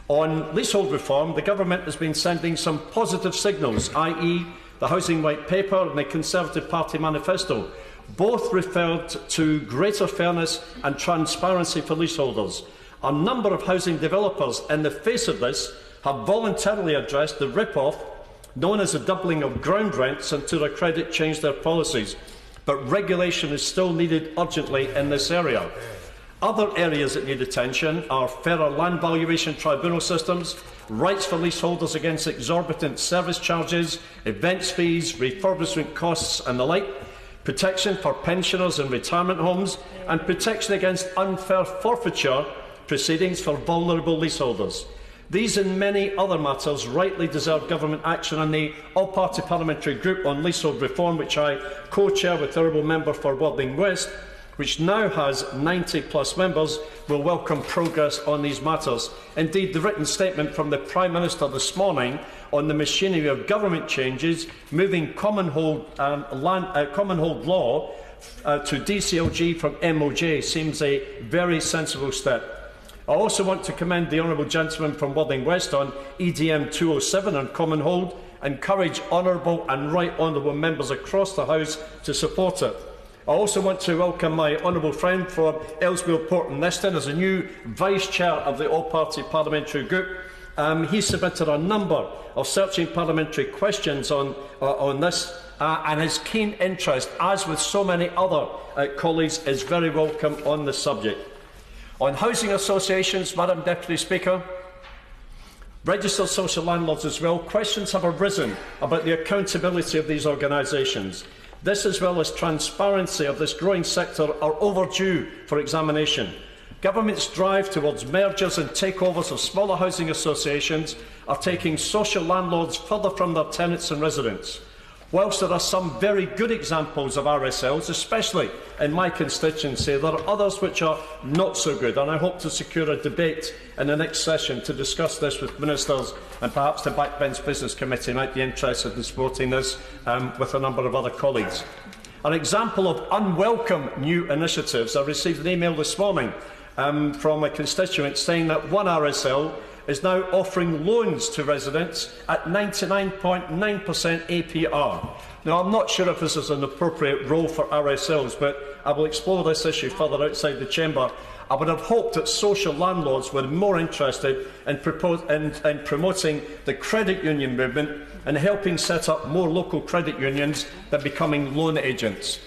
On leasehold reform, the Government has been sending some positive signals, i.e. the Housing White Paper and the Conservative Party manifesto. Both referred to greater fairness and transparency for leaseholders. A number of housing developers, in the face of this, have voluntarily addressed the rip-off known as the doubling of ground rents and to their credit changed their policies. But regulation is still needed urgently in this area. Other areas that need attention are fairer land valuation tribunal systems, rights for leaseholders against exorbitant service charges, events fees, refurbishment costs and the like, protection for pensioners in retirement homes, and protection against unfair forfeiture proceedings for vulnerable leaseholders. These and many other matters rightly deserve government action, and the all-party parliamentary group on leasehold reform, which I co-chair with the Honourable Member for Worthing West, which now has 90+ members, will welcome progress on these matters. Indeed, the written statement from the Prime Minister this morning on the machinery of government changes, moving common hold law to DCLG from MOJ, seems a very sensible step. I also want to commend the honourable gentleman from Worthing West on EDM 207 on common hold, encourage honourable and right honourable members across the House to support it. I also want to welcome my honourable friend from Ellesmere Port and Neston as a new Vice-Chair of the All-Party Parliamentary Group. He submitted a number of searching parliamentary questions on this, and his keen interest, as with so many other colleagues, is very welcome on this subject. On housing associations, Madam Deputy Speaker, registered social landlords as well, questions have arisen about the accountability of these organisations. This, as well as transparency of this growing sector, are overdue for examination. Government's drive towards mergers and takeovers of smaller housing associations are taking social landlords further from their tenants and residents. Whilst there are some very good examples of RSLs, especially in my constituency, there are others which are not so good, and I hope to secure a debate in the next session to discuss this with ministers, and perhaps the Backbench Business Committee might be interested in supporting this with a number of other colleagues. An example of unwelcome new initiatives: I received an email this morning from a constituent saying that one RSL is now offering loans to residents at 99.9% APR. Now, I'm not sure if this is an appropriate role for RSLs, but I will explore this issue further outside the chamber. I would have hoped that social landlords were more interested in promoting the credit union movement and helping set up more local credit unions than becoming loan agents.